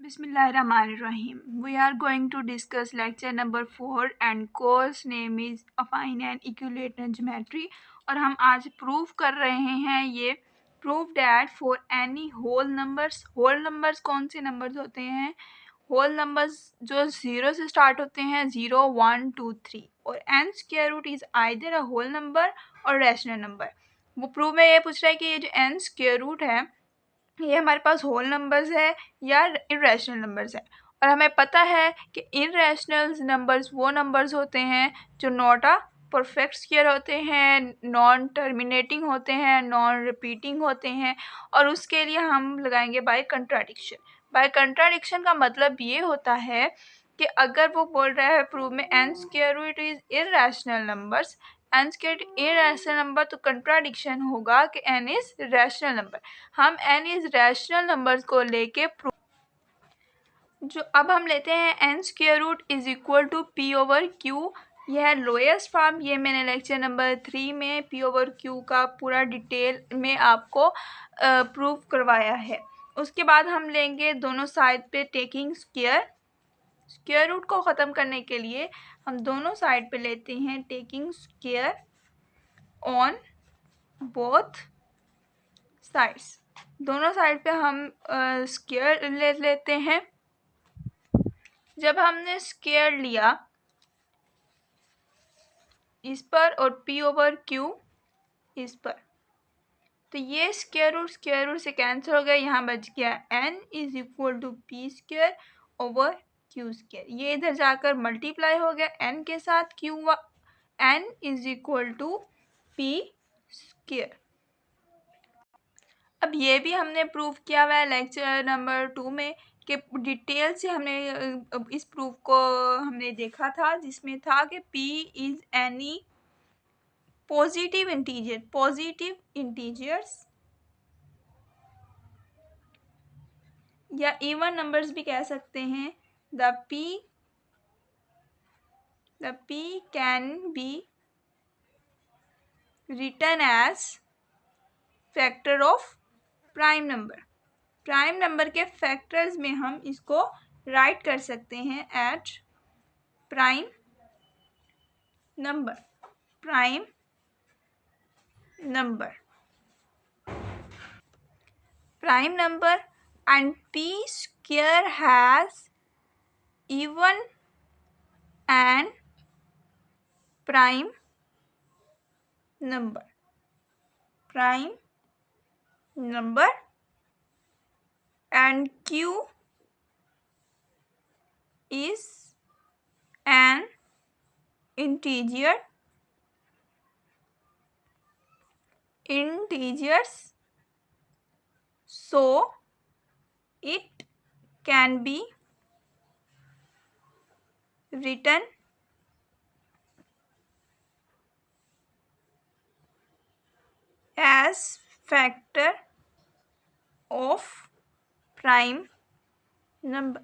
Bismillahirrahmanirrahim. We are going to discuss lecture number 4 and course name is Affine and Equilateral Geometry. और हम आज prove कर रहे हैं ये prove that for any whole numbers कौन से नंबर्स होते हैं? होल नंबर्स जो 0 से स्टार्ट होते हैं, 0 1 2 3, और n square root is either a whole number और रैशनल नंबर. वो प्रूव में ये पूछ रहा है कि ये जो n स्क्वायर रूट है ये हमारे पास होल नंबर्स है या इरेशनल नंबर्स है. और हमें पता है कि इरेशनल नंबर्स वो नंबर्स होते हैं जो नॉट अ परफेक्ट स्क्वायर होते हैं, नॉन टर्मिनेटिंग होते हैं, नॉन रिपीटिंग होते हैं, और उसके लिए हम लगाएंगे बाय कंट्राडिक्शन. बाय कंट्राडिक्शन का मतलब ये होता है कि अगर वो बोल रहा है प्रूव में n square root is irrational numbers, n square irrational number, तो कंट्राडिक्शन होगा कि n इज रैशनल नंबर. हम n इज रैशनल नंबर्स को लेके जो अब हम लेते हैं n square root is equal to p over q. यह है लोएस्ट फॉर्म. ये मैंने लेक्चर नंबर 3 में p ओवर q का पूरा डिटेल में आपको प्रूव करवाया है. उसके बाद हम लेंगे दोनों साइड पे टेकिंग स्क्वायर रूट को ख़त्म करने के लिए हम दोनों साइड पे लेते हैं taking square on both sides. दोनों साइड पे हम स्क्वायर ले लेते हैं. जब हमने स्क्वायर लिया इस पर और p ओवर q इस पर, तो ये स्क्वायर रूट से कैंसिल हो गया. यहाँ बच गया n is equal to p square over q square. ये इधर जाकर मल्टीप्लाई हो गया n के साथ. n is equal to p square. अब ये भी हमने प्रूव किया हुआ है लेक्चर नंबर 2 में कि डिटेल से हमने इस प्रूफ को हमने देखा था, जिसमें था कि p is any positive integers या इवन नंबर्स भी कह सकते हैं. The p can be written as factor of prime number के फैक्टर्स में हम इसको राइट कर सकते हैं at prime number and p square has even and prime number and q is an integers, so it can be written as factor of prime number.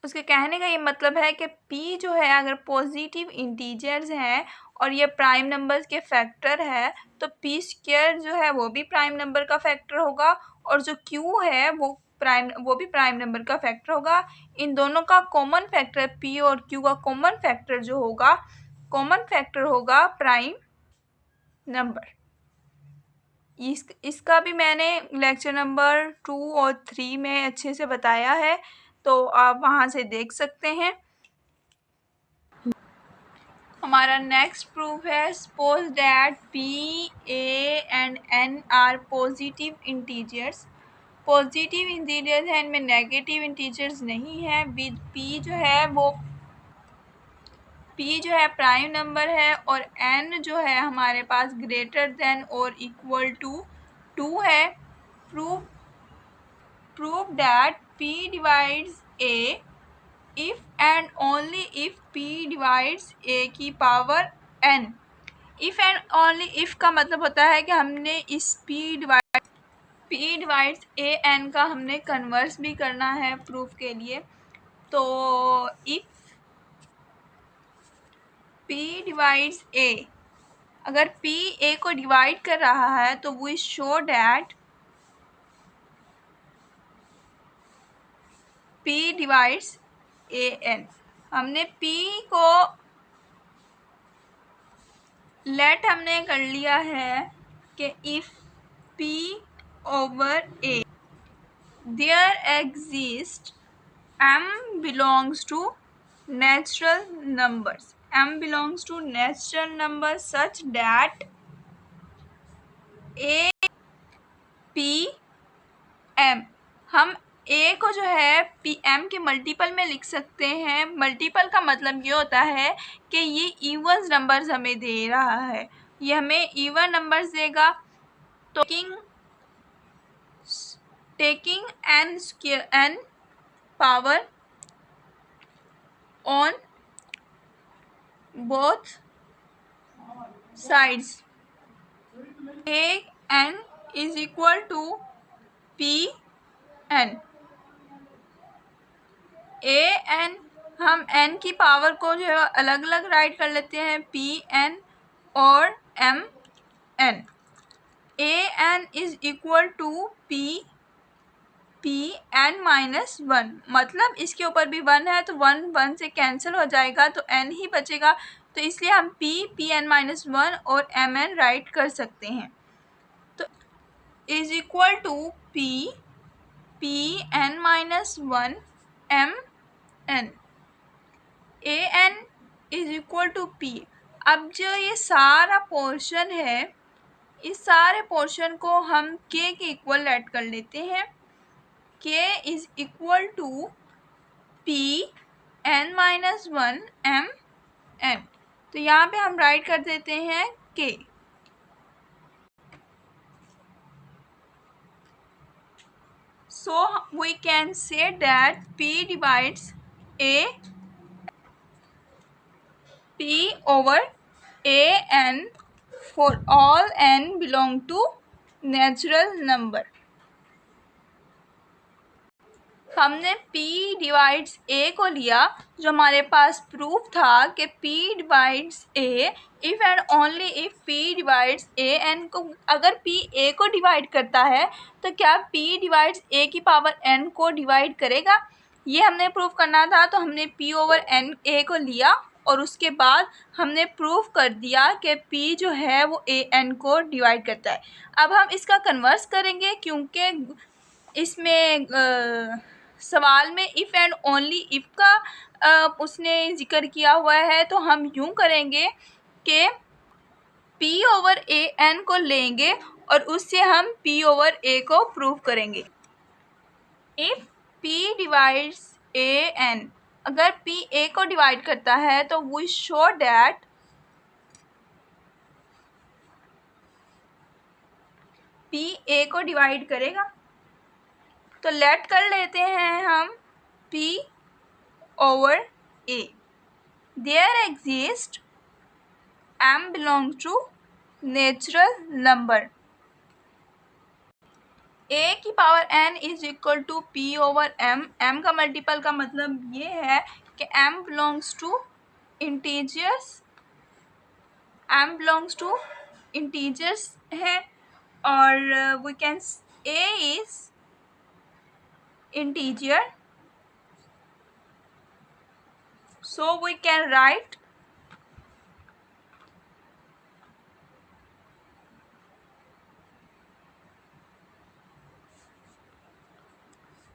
उसके कहने का ये मतलब है कि p जो है अगर पॉजिटिव इंटीजर्स हैं और ये प्राइम नंबर्स के फैक्टर है, तो p स्क्वायर जो है वो भी प्राइम नंबर का फैक्टर होगा, और जो q है वो भी प्राइम नंबर का फैक्टर होगा. इन दोनों का कॉमन फैक्टर p और q का कॉमन फैक्टर होगा प्राइम नंबर. इसका भी मैंने लेक्चर नंबर 2 और 3 में अच्छे से बताया है, तो आप वहाँ से देख सकते हैं. हमारा नेक्स्ट प्रूफ है suppose that p, a and n are positive integers. Positive integers हैं, इनमें नेगेटिव इंटीजर्स नहीं है. विद p जो है प्राइम नंबर है, और n जो है हमारे पास ग्रेटर देन और इक्वल टू 2 है. Prove that p divides a if and only if p divides a की power n. if and only if का मतलब होता है कि हमने इस p डिवाइड्स a n का हमने कन्वर्स भी करना है प्रूफ के लिए. तो if p डिवाइड्स a, अगर P A को डिवाइड कर रहा है तो we show that P divides AN। हमने P को लेट हमने कर लिया है कि if P over A there exist M belongs to natural numbers. M belongs to natural numbers such that A P M, हम A को जो है P M के मल्टीपल में लिख सकते हैं। मल्टीपल का मतलब ये होता है कि ये इवन नंबर्स हमें दे रहा है, ये हमें इवन नंबर्स देगा। तो taking n power on both sides, A n is equal to P n। A n, हम n की पावर को जो है अलग अलग राइट कर लेते हैं, P n और M n। A n is equal to P n minus 1, मतलब इसके ऊपर भी 1 है तो 1 से कैंसिल हो जाएगा तो n ही बचेगा, तो इसलिए हम P n माइनस 1 और M n राइट कर सकते हैं। तो is equal to P n minus 1 M n। A n is equal to P। अब जो ये सारा पोर्शन है, इस सारे पोर्शन को हम K के इक्वल ऐड कर लेते हैं। K is equal to P n minus 1 M n। तो यहाँ पे हम राइट कर देते हैं K। So we can say that P divides P over A n for all n belong to natural number। हमने P डिवाइड्स A को लिया, जो हमारे पास प्रूफ था कि P divides A if and only if P divides A n को, अगर P A को डिवाइड करता है तो क्या P डिवाइड्स A की पावर n को डिवाइड करेगा, ये हमने प्रूफ करना था। तो हमने P ओवर n A को लिया और उसके बाद हमने प्रूफ कर दिया कि P जो है वो A n को डिवाइड करता है। अब हम इसका कन्वर्स करेंगे, क्योंकि इसमें सवाल में इफ़ एंड ओनली इफ़ का उसने जिक्र किया हुआ है, तो हम यूँ करेंगे कि P ओवर A n को लेंगे और उससे हम P ओवर A को प्रूव करेंगे। If P divides A n, अगर P A को डिवाइड करता है तो we show that P A को डिवाइड करेगा। तो लेट कर लेते हैं हम P over A there exist M belongs to natural number. A की power n is equal to P over M। M का मल्टीपल का मतलब ये है कि M belongs to integers, M belongs to integers है, और we can A is integer, so we can write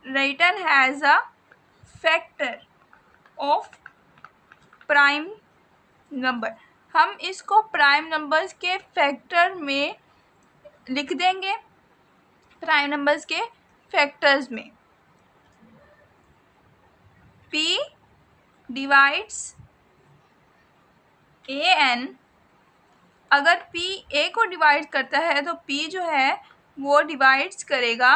written as a factor of prime number. हम इसको प्राइम नंबर्स के फैक्टर में लिख देंगे, प्राइम नंबर्स के फैक्टर्स में। P डिवाइड्स A n, अगर P A को डिवाइड करता है तो P जो है वो डिवाइड्स करेगा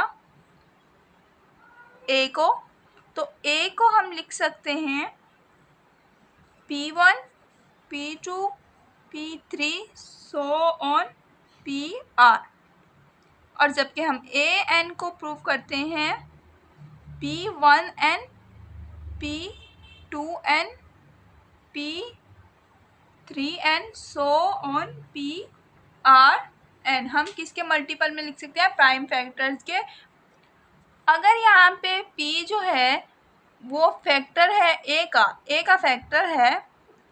A को, तो A को हम लिख सकते हैं P1 P2 P3 so on PR। और जबकि हम A n को प्रूव करते हैं P1n P2n P 3n so on p r n। हम किसके मल्टीपल में लिख सकते हैं? प्राइम फैक्टर्स के। अगर यहाँ पे p जो है वो फैक्टर है a का फैक्टर है,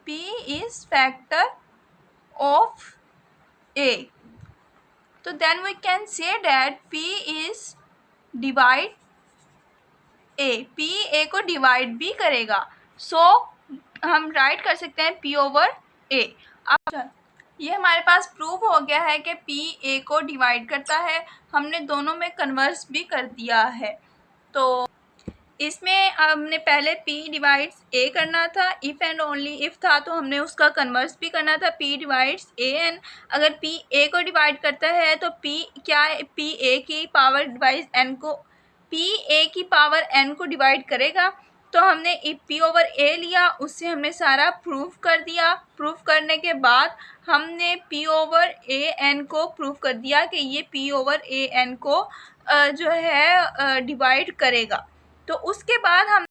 p is factor of a, तो then we can say that p is divide a, p a को डिवाइड भी करेगा। सो हम राइट कर सकते हैं p ओवर a। अब ये हमारे पास प्रूव हो गया है कि p a को डिवाइड करता है। हमने दोनों में कन्वर्स भी कर दिया है। तो इसमें हमने पहले p डिवाइड्स a करना था, इफ़ एंड ओनली इफ़ था, तो हमने उसका कन्वर्स भी करना था, p डिवाइड्स a n। अगर p a को डिवाइड करता है तो p क्या है? p a की पावर डिवाइड n को, p a की पावर n को डिवाइड करेगा। तो हमने p ओवर a लिया, उससे हमने सारा प्रूफ कर दिया। प्रूफ करने के बाद हमने p ओवर a n को प्रूफ कर दिया कि ये p ओवर a n को जो है डिवाइड करेगा। तो उसके बाद हम